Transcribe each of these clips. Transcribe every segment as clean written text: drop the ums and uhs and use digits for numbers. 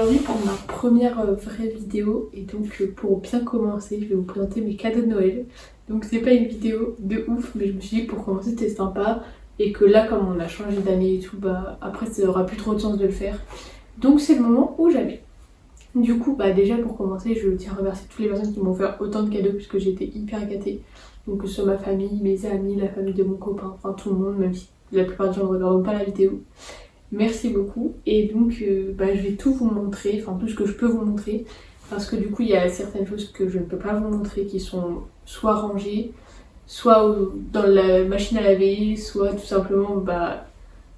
aujourd'hui pour ma première vraie vidéo et donc pour bien commencer je vais vous présenter mes cadeaux de Noël. Donc c'est pas une vidéo de ouf mais je me suis dit que pour commencer c'était sympa et que là comme on a changé d'année et tout bah après ça aura plus trop de sens de le faire. Donc c'est le moment ou jamais. Du coup bah déjà pour commencer je tiens à remercier toutes les personnes qui m'ont offert autant de cadeaux puisque j'ai été hyper gâtée. Donc que ce soit ma famille, mes amis, la famille de mon copain, enfin tout le monde même si la plupart des gens ne regardent pas la vidéo. Merci beaucoup et donc je vais tout vous montrer, enfin tout ce que je peux vous montrer parce que du coup il y a certaines choses que je ne peux pas vous montrer qui sont soit rangées, soit dans la machine à laver, soit tout simplement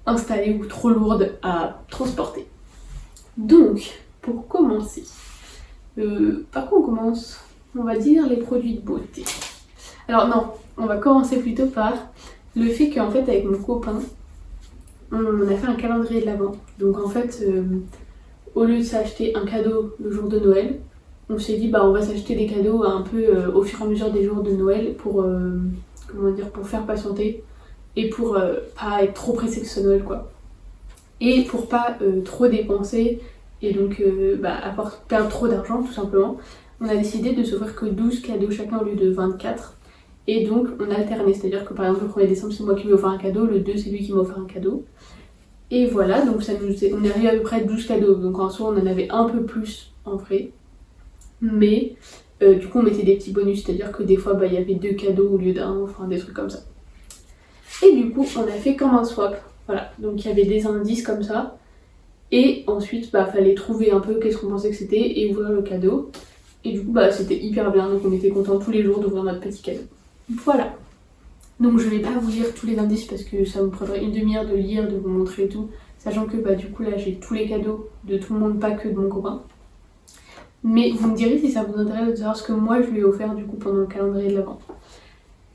installées ou trop lourdes à transporter. Donc pour commencer, par quoi on commence? On va dire les produits de beauté. Alors non, on va commencer plutôt par le fait qu'en fait avec mon copain on a fait un calendrier de l'Avent. Donc en fait, au lieu de s'acheter un cadeau le jour de Noël, on s'est dit on va s'acheter des cadeaux un peu au fur et à mesure des jours de Noël pour, pour faire patienter et pour pas être trop pressé que ce soit Noël quoi. Et pour pas trop dépenser et donc perdre trop d'argent tout simplement, on a décidé de s'offrir que 12 cadeaux chacun au lieu de 24. Et donc on a alterné, c'est-à-dire que par exemple le 1er décembre c'est moi qui lui ai offert un cadeau, le 2 c'est lui qui m'a offert un cadeau. Et voilà, donc on est arrivé à peu près 12 cadeaux, donc en soi on en avait un peu plus en vrai. Mais du coup on mettait des petits bonus, c'est-à-dire que des fois il y avait 2 cadeaux au lieu d'un, enfin des trucs comme ça. Et du coup on a fait comme un swap, voilà, donc il y avait des indices comme ça. Et ensuite fallait trouver un peu qu'est-ce qu'on pensait que c'était et ouvrir le cadeau. Et du coup c'était hyper bien, donc on était contents tous les jours d'ouvrir notre petit cadeau. Voilà. Donc je vais pas vous lire tous les indices parce que ça me prendrait une demi-heure de lire, de vous montrer tout. Sachant que du coup là j'ai tous les cadeaux de tout le monde, pas que de mon copain. Mais vous me direz si ça vous intéresse de savoir ce que moi je lui ai offert du coup pendant le calendrier de l'Avent.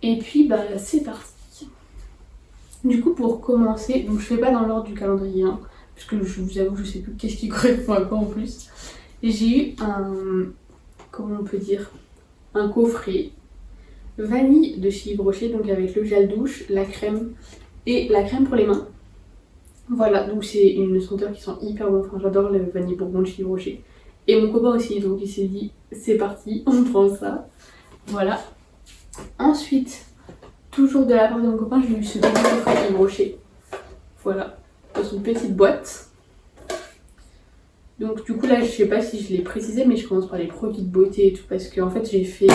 Et puis c'est parti. Du coup pour commencer, donc je fais pas dans l'ordre du calendrier hein, parce que je vous avoue je sais plus qu'est-ce qui correspond à quoi en plus. Et j'ai eu comment on peut dire, un coffret vanille de chez Yves Rocher, donc avec le gel douche, la crème et la crème pour les mains. Voilà, donc c'est une senteur qui sent hyper bon, enfin j'adore le vanille bourbon de chez Yves Rocher. Et mon copain aussi, donc il s'est dit c'est parti, on prend ça. Voilà. Ensuite, toujours de la part de mon copain, j'ai eu ce petit coffret Yves Rocher. Voilà, dans une petite boîte. Donc du coup là je sais pas si je l'ai précisé mais je commence par les produits de beauté et tout parce que en fait j'ai fait...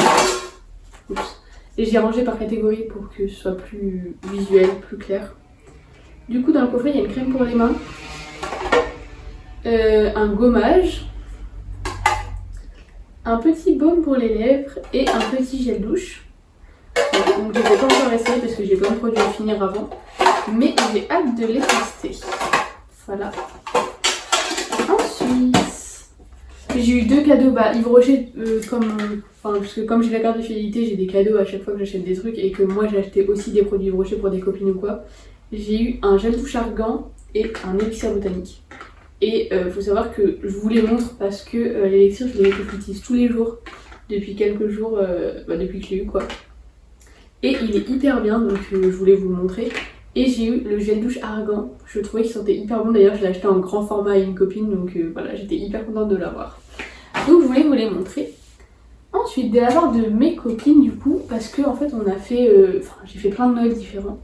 Oups. Et j'ai rangé par catégorie pour que ce soit plus visuel, plus clair. Du coup dans le coffret il y a une crème pour les mains, un gommage, un petit baume pour les lèvres et un petit gel douche. Donc je ne vais pas encore essayer parce que j'ai plein de produits à finir avant, mais j'ai hâte de les tester. Voilà. Ensuite j'ai eu 2 cadeaux, Yves Rocher, parce que comme j'ai la carte de fidélité, j'ai des cadeaux à chaque fois que j'achète des trucs et que moi j'ai acheté aussi des produits Yves Rocher pour des copines ou quoi. J'ai eu un gel douche argan et un élixir botanique. Et faut savoir que je vous les montre parce que l'élixir je l'utilise tous les jours, depuis quelques jours, depuis que je l'ai eu quoi. Et il est hyper bien donc je voulais vous le montrer. Et j'ai eu le gel douche argan, je trouvais qu'il sentait hyper bon, d'ailleurs je l'ai acheté en grand format à une copine donc voilà j'étais hyper contente de l'avoir. Donc je voulais vous les montrer. Ensuite de la part de mes copines du coup, parce que en fait on a fait, j'ai fait plein de Noël différents.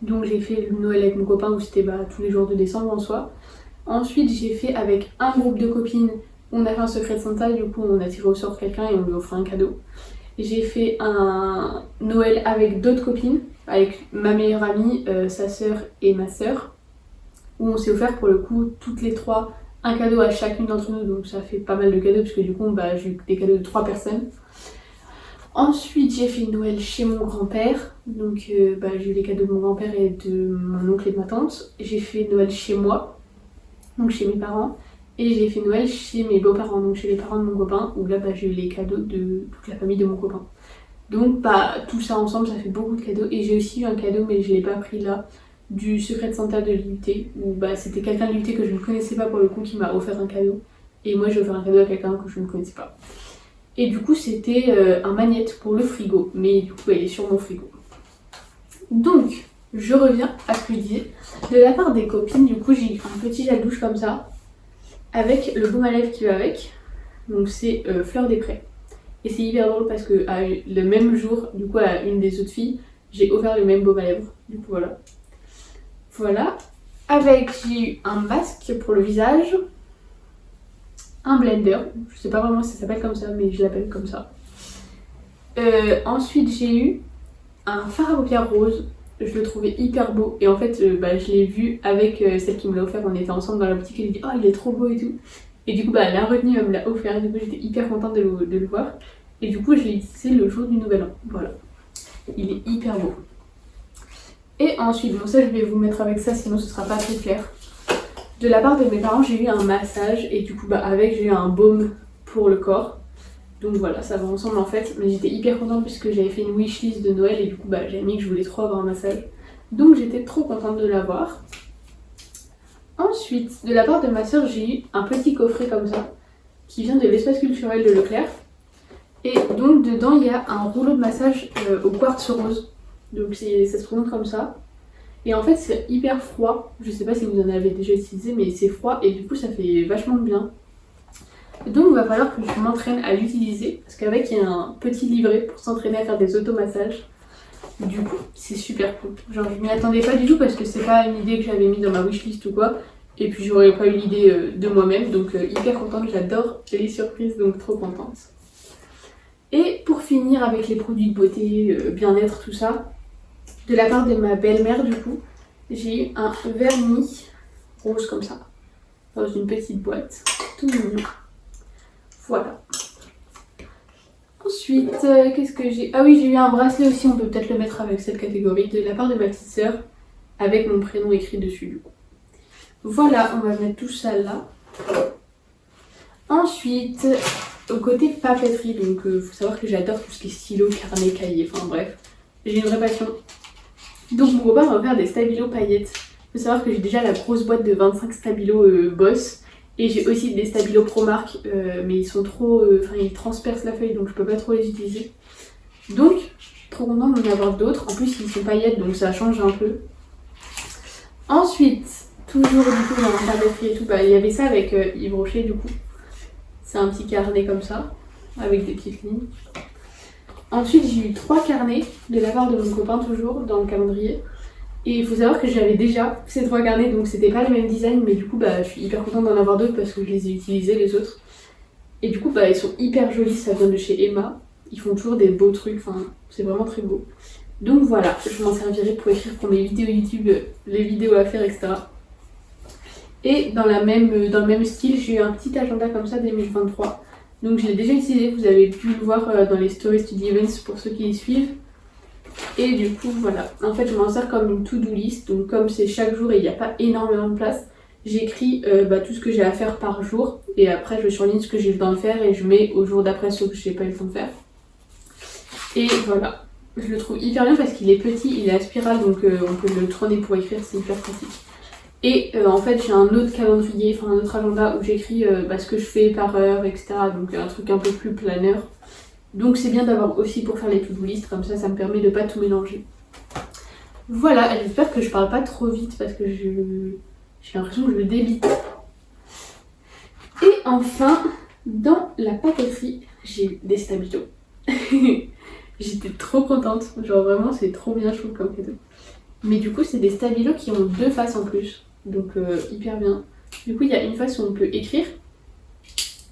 Donc j'ai fait le Noël avec mon copain où c'était tous les jours de décembre en soi. Ensuite j'ai fait avec un groupe de copines, on a fait un secret de Santa, du coup on a tiré au sort quelqu'un et on lui a offert un cadeau. J'ai fait un Noël avec d'autres copines, avec ma meilleure amie, sa sœur et ma sœur, où on s'est offert pour le coup toutes les 3 un cadeau à chacune d'entre nous, donc ça fait pas mal de cadeaux parce que du coup j'ai eu des cadeaux de 3 personnes. Ensuite j'ai fait Noël chez mon grand-père, donc j'ai eu les cadeaux de mon grand-père et de mon oncle et de ma tante. J'ai fait Noël chez moi, donc chez mes parents. Et j'ai fait Noël chez mes beaux-parents, donc chez les parents de mon copain, où là j'ai eu les cadeaux de toute la famille de mon copain. Donc tout ça ensemble, ça fait beaucoup de cadeaux. Et j'ai aussi eu un cadeau, mais je l'ai pas pris là, du secret de Santa de l'IUT, où c'était quelqu'un de l'IUT que je ne connaissais pas pour le coup qui m'a offert un cadeau. Et moi j'ai offert un cadeau à quelqu'un que je ne connaissais pas. Et du coup c'était un magnète pour le frigo, mais du coup elle est sur mon frigo. Donc je reviens à ce que je disais. De la part des copines, du coup j'ai eu un petit gel douche comme ça, avec le baume à lèvres qui va avec. Donc c'est Fleur des Prés. Et c'est hyper drôle parce que le même jour, du coup à une des autres filles, j'ai offert le même baume à lèvres. Du coup voilà. Voilà. Avec, j'ai eu un masque pour le visage, un blender, je sais pas vraiment si ça s'appelle comme ça, mais je l'appelle comme ça. Ensuite, j'ai eu un fard à paupières rose, je le trouvais hyper beau. Et en fait, je l'ai vu avec celle qui me l'a offert, on était ensemble dans la boutique, elle dit oh il est trop beau et tout. Et du coup, elle l'a retenu, elle me l'a offert, du coup j'étais hyper contente de le voir. Et du coup, je l'ai utilisé le jour du nouvel an, voilà. Il est hyper beau. Et ensuite, bon ça je vais vous mettre avec ça sinon ce sera pas très clair. De la part de mes parents j'ai eu un massage et du coup avec j'ai eu un baume pour le corps. Donc voilà, ça va ensemble en fait. Mais j'étais hyper contente puisque j'avais fait une wishlist de Noël et du coup j'avais mis que je voulais trop avoir un massage. Donc j'étais trop contente de l'avoir. Ensuite, de la part de ma soeur j'ai eu un petit coffret comme ça qui vient de l'espace culturel de Leclerc. Et donc dedans il y a un rouleau de massage au quartz rose. Donc ça se présente comme ça. Et en fait c'est hyper froid. Je sais pas si vous en avez déjà utilisé mais c'est froid et du coup ça fait vachement de bien. Donc il va falloir que je m'entraîne à l'utiliser. Parce qu'avec il y a un petit livret pour s'entraîner à faire des automassages. Du coup c'est super cool. Genre je m'y attendais pas du tout parce que c'est pas une idée que j'avais mis dans ma wishlist ou quoi. Et puis j'aurais pas eu l'idée de moi-même. Donc hyper contente, j'adore les surprises donc trop contente. Et pour finir avec les produits de beauté, bien-être, tout ça, de la part de ma belle-mère du coup, j'ai eu un vernis rose comme ça, dans une petite boîte, tout mignon. Voilà. Ensuite, qu'est-ce que j'ai? Ah oui, j'ai eu un bracelet aussi, on peut peut-être le mettre avec cette catégorie, de la part de ma petite sœur, avec mon prénom écrit dessus du coup. Voilà, on va mettre tout ça là. Ensuite, au côté papeterie, donc faut savoir que j'adore tout ce qui est stylo, carnet, cahier, enfin bref, j'ai une vraie passion. Donc mon copain m'a offert des stabilos paillettes. Faut savoir que j'ai déjà la grosse boîte de 25 stabilos Boss et j'ai aussi des stabilos Promark, mais ils sont trop, ils transpercent la feuille donc je peux pas trop les utiliser. Donc trop content d'en avoir d'autres. En plus ils sont paillettes donc ça change un peu. Ensuite, toujours du coup dans la papeterie et tout, il y avait ça avec Yves Rocher du coup. C'est un petit carnet comme ça, avec des petites lignes. Ensuite, j'ai eu 3 carnets de la part de mon copain, toujours dans le calendrier. Et il faut savoir que j'avais déjà ces 3 carnets, donc c'était pas le même design, mais du coup, je suis hyper contente d'en avoir d'autres parce que je les ai utilisés, les autres. Et du coup, ils sont hyper jolis, ça vient de chez Emma. Ils font toujours des beaux trucs, c'est vraiment très beau. Donc voilà, je m'en servirai pour écrire pour mes vidéos YouTube, les vidéos à faire, etc. Et dans le même style, j'ai eu un petit agenda comme ça 2023. Donc je l'ai déjà utilisé, vous avez pu le voir dans les stories Study Events pour ceux qui les suivent. Et du coup voilà, en fait je m'en sers comme une to-do list. Donc comme c'est chaque jour et il n'y a pas énormément de place, j'écris tout ce que j'ai à faire par jour. Et après je surligne ce que j'ai le temps de faire et je mets au jour d'après ce que j'ai pas eu le temps de faire. Et voilà, je le trouve hyper bien parce qu'il est petit, il est à spirale donc on peut le tourner pour écrire, c'est hyper pratique. Et en fait j'ai un autre calendrier, un autre agenda où j'écris ce que je fais par heure, etc. Donc un truc un peu plus planeur. Donc c'est bien d'avoir aussi pour faire les to-do list, comme ça me permet de pas tout mélanger. Voilà, j'espère que je parle pas trop vite parce que j'ai l'impression que je débite. Et enfin, dans la papeterie, j'ai eu des stabilos. J'étais trop contente, genre vraiment c'est trop bien, je trouve, comme cadeau. Mais du coup c'est des stabilos qui ont 2 faces en plus. Donc hyper bien. Du coup il y a une face où on peut écrire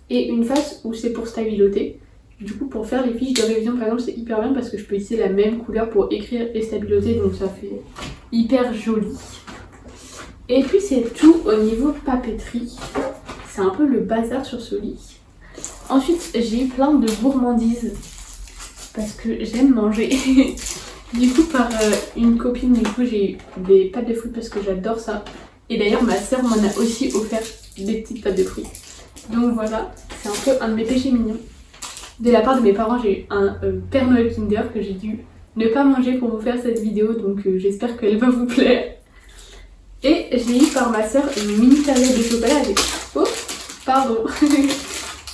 et une face où c'est pour stabiloter. Du coup pour faire les fiches de révision par exemple c'est hyper bien parce que je peux utiliser la même couleur pour écrire et stabiloter donc ça fait hyper joli. Et puis c'est tout au niveau papeterie. C'est un peu le bazar sur ce lit. Ensuite j'ai eu plein de gourmandises parce que j'aime manger. Du coup par une copine du coup j'ai eu des pâtes de fruits parce que j'adore ça. Et d'ailleurs ma soeur m'en a aussi offert des petites pâtes de fruits. Donc voilà, c'est un peu un de mes péchés mignons. De la part de mes parents j'ai eu un Père Noël Kinder que j'ai dû ne pas manger pour vous faire cette vidéo. Donc j'espère qu'elle va vous plaire. Et j'ai eu par ma soeur une mini tablette de chocolat avec... Oh pardon.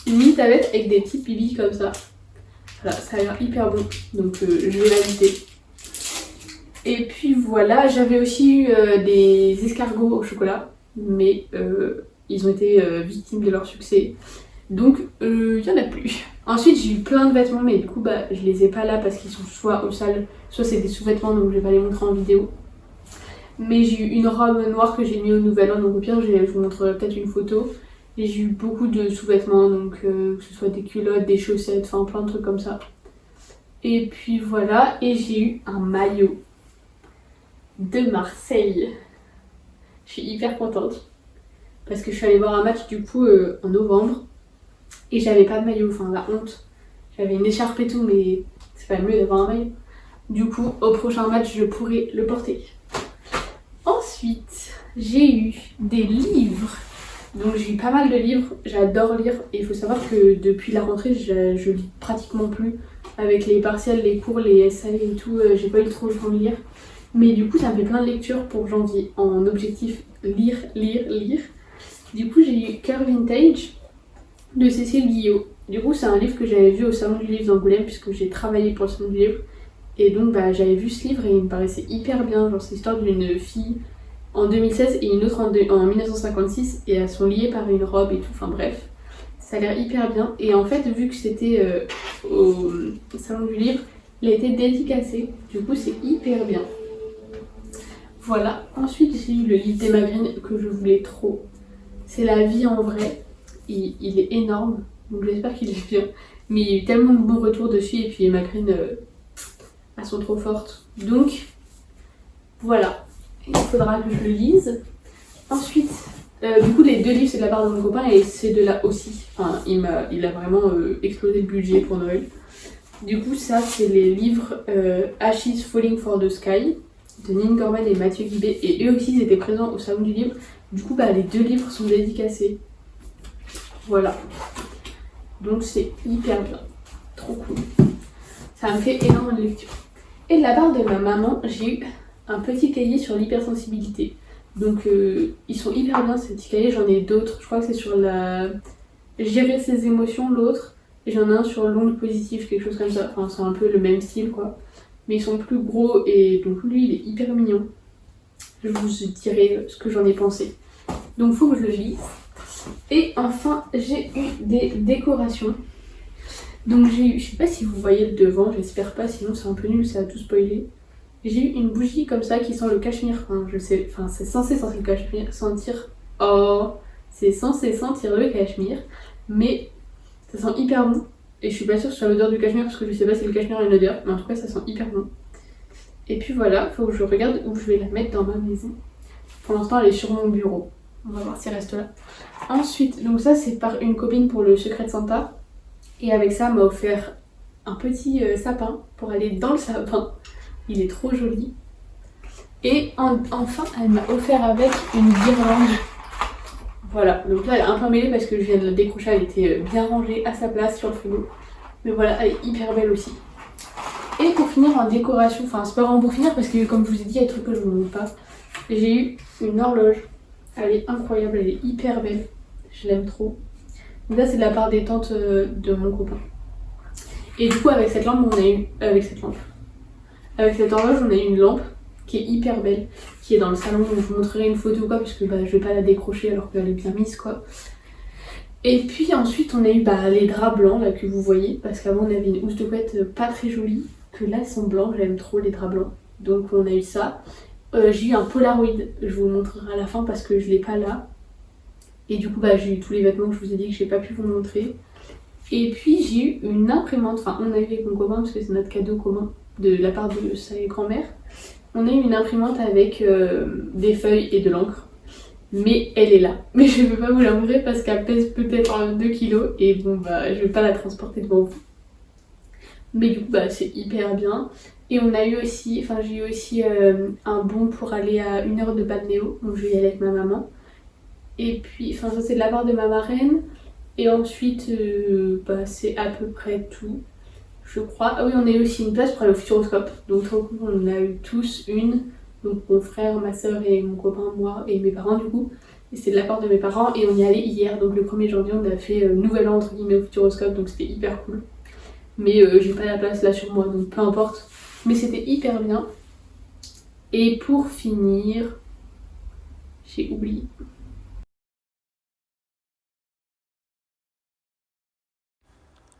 Une mini tablette avec des petites bibis comme ça. Voilà, ça a l'air hyper bon. Donc je vais la goûter. Et puis voilà, j'avais aussi eu des escargots au chocolat, mais ils ont été victimes de leur succès. Donc il y en a plus. Ensuite j'ai eu plein de vêtements mais du coup bah je les ai pas là parce qu'ils sont soit au sale, soit c'est des sous-vêtements donc je vais pas les montrer en vidéo. Mais j'ai eu une robe noire que j'ai mis au nouvel an, donc au pire je vous montrerai peut-être une photo. Et j'ai eu beaucoup de sous-vêtements, donc que ce soit des culottes, des chaussettes, enfin plein de trucs comme ça. Et puis voilà, et j'ai eu un maillot de Marseille. Je suis hyper contente parce que je suis allée voir un match du coup en novembre et j'avais pas de maillot, enfin la honte. J'avais une écharpe et tout, mais c'est pas mieux d'avoir un maillot. Du coup, au prochain match, je pourrai le porter. Ensuite, j'ai eu des livres. Donc j'ai eu pas mal de livres, j'adore lire et il faut savoir que depuis la rentrée je lis pratiquement plus. Avec les partiels, les cours, les essais et tout, j'ai pas eu trop le temps de lire. Mais du coup ça me fait plein de lectures pour janvier en objectif lire, lire, lire. Du coup j'ai eu Cœur Vintage de Cécile Guillot. Du coup c'est un livre que j'avais vu au Salon du Livre d'Angoulême puisque j'ai travaillé pour le Salon du Livre. Et donc bah, j'avais vu ce livre et il me paraissait hyper bien, genre c'est l'histoire d'une fille en 2016 et une autre en 1956 et elles sont liées par une robe et tout, enfin bref, ça a l'air hyper bien. Et en fait vu que c'était au Salon du Livre, il a été dédicacé, du coup c'est hyper bien. Voilà, ensuite j'ai eu le livre d'Emma Green que je voulais trop, c'est La vie en vrai, il est énorme, donc j'espère qu'il est bien, mais il y a eu tellement de bons retours dessus et puis Emma Green, elles sont trop fortes, donc voilà. Il faudra que je le lise. Ensuite, du coup, les deux livres, c'est de la part de mon copain et c'est de là aussi. Enfin, il a vraiment explosé le budget pour Noël. Du coup, ça, c'est les livres Ashes Falling for the Sky de Nin Gorman et Mathieu Guibé. Et eux aussi, ils étaient présents au Salon du Livre. Du coup, bah, les deux livres sont dédicacés. Voilà. Donc, c'est hyper bien. Trop cool. Ça me fait énormément de lecture. Et de la part de ma maman, j'ai eu un petit cahier sur l'hypersensibilité. Donc ils sont hyper bien ces petits cahiers, j'en ai d'autres. Je crois que c'est sur la gérer ses émotions l'autre. Et j'en ai un sur l'onde positive, quelque chose comme ça. Enfin c'est un peu le même style quoi. Mais ils sont plus gros et donc lui il est hyper mignon. Je vous dirai ce que j'en ai pensé. Donc faut que je le lise. Et enfin j'ai eu des décorations. Donc j'ai eu, je sais pas si vous voyez le devant, j'espère pas, sinon c'est un peu nul, ça a tout spoilé. J'ai eu une bougie comme ça qui sent le cachemire. Enfin, je sais, enfin, c'est censé sentir le cachemire, c'est censé sentir le cachemire, mais ça sent hyper bon. Et je suis pas sûre que ce soit l'odeur du cachemire parce que je sais pas si le cachemire a une odeur, mais en tout cas ça sent hyper bon. Et puis voilà, faut que je regarde où je vais la mettre dans ma maison. Pour l'instant, elle est sur mon bureau. On va voir si elle reste là. Ensuite, donc ça c'est par une copine pour le secret de Santa. Et avec ça, elle m'a offert un petit sapin pour aller dans le sapin. Il est trop joli. Et enfin, elle m'a offert avec une guirlande. Voilà, donc là elle est un peu mêlée parce que je viens de la décrocher, elle était bien rangée à sa place sur le frigo. Mais voilà, elle est hyper belle aussi. Et pour finir en décoration, enfin c'est pas vraiment pour finir parce que comme je vous ai dit, il y a des trucs que je vous montre pas. J'ai eu une horloge. Elle est incroyable, elle est hyper belle. Je l'aime trop. Donc là c'est de la part des tantes de mon copain. Et du coup avec cette lampe, on a eu... Avec cette horloge, on a eu une lampe qui est hyper belle, qui est dans le salon. Donc je vous montrerai une photo quoi, parce que bah, je vais pas la décrocher alors qu'elle est bien mise quoi. Et puis ensuite on a eu les draps blancs là que vous voyez, parce qu'avant on avait une housse de couette pas très jolie, que là elles sont blancs, j'aime trop les draps blancs. Donc on a eu ça. J'ai eu un Polaroid, je vous le montrerai à la fin parce que je l'ai pas là. Et du coup bah, j'ai eu tous les vêtements que je vous ai dit que j'ai pas pu vous montrer. Et puis j'ai eu une imprimante, enfin on a eu avec mon copain parce que c'est notre cadeau commun de la part de sa grand-mère. On a eu une imprimante avec des feuilles et de l'encre. Mais elle est là. Mais je ne peux pas vous la montrer parce qu'elle pèse peut-être 2 kilos et bon bah je vais pas la transporter devant vous. Mais du coup bah c'est hyper bien. Et on a eu aussi, enfin j'ai eu aussi un bon pour aller à 1 heure de Balnéo. Donc je vais y aller avec ma maman. Et puis, enfin ça c'est de la part de ma marraine. Et ensuite c'est à peu près tout. Je crois. Ah oui, on a eu aussi une place pour aller au Futuroscope. Donc trop cool, on en a eu tous une. Donc mon frère, ma soeur et mon copain, moi et mes parents du coup. Et c'est de la part de mes parents et on y allait hier. Donc le 1er janvier, on a fait nouvel an entre guillemets au Futuroscope. Donc c'était hyper cool. Mais j'ai pas la place là sur moi, donc peu importe. Mais c'était hyper bien. Et pour finir, j'ai oublié.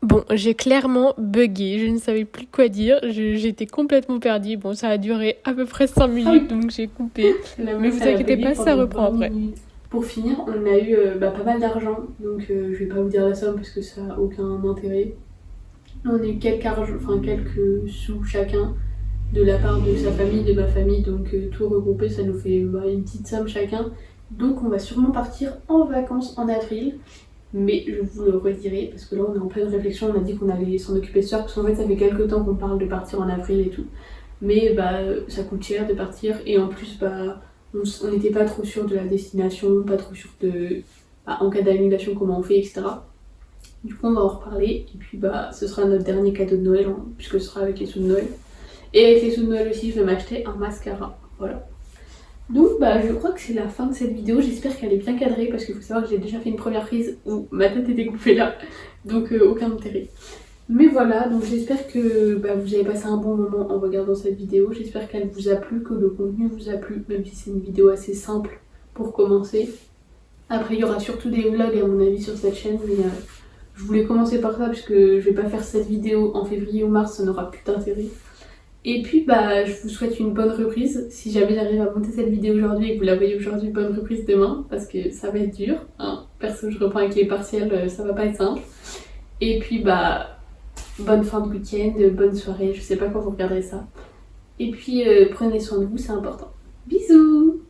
Bon, j'ai clairement bugué, je ne savais plus quoi dire, j'étais complètement perdue. Bon, ça a duré à peu près 5 minutes, donc j'ai coupé. Mais vous inquiétez pas, ça reprend après. Pour finir, on a eu pas mal d'argent, donc je vais pas vous dire la somme parce que ça n'a aucun intérêt. On a eu quelques sous chacun de la part de sa famille, de ma famille, donc tout regroupé, ça nous fait une petite somme chacun. Donc on va sûrement partir en vacances en avril. Mais je vous le redirai parce que là on est en pleine réflexion, on a dit qu'on allait s'en occuper ce soir parce qu'en fait ça fait quelques temps qu'on parle de partir en avril et tout. Mais ça coûte cher de partir et en plus on n'était pas trop sûr de la destination, pas trop sûr de en cas d'annulation comment on fait, etc. Du coup on va en reparler et puis ce sera notre dernier cadeau de Noël puisque ce sera avec les sous de Noël. Et avec les sous de Noël aussi je vais m'acheter un mascara, voilà. Donc je crois que c'est la fin de cette vidéo, j'espère qu'elle est bien cadrée parce qu'il faut savoir que j'ai déjà fait une première prise où ma tête était coupée là, donc aucun intérêt. Mais voilà, donc j'espère que vous avez passé un bon moment en regardant cette vidéo, j'espère qu'elle vous a plu, que le contenu vous a plu, même si c'est une vidéo assez simple pour commencer. Après il y aura surtout des vlogs à mon avis sur cette chaîne, mais je voulais commencer par ça parce que je vais pas faire cette vidéo en février ou mars, ça n'aura plus d'intérêt. Et puis je vous souhaite une bonne reprise. Si jamais j'arrive à monter cette vidéo aujourd'hui et que vous la voyez aujourd'hui, bonne reprise demain parce que ça va être dur. Perso je reprends avec les partiels, ça va pas être simple. Et puis bonne fin de week-end, bonne soirée, je sais pas quand vous regarderez ça. Et puis prenez soin de vous, c'est important. Bisous!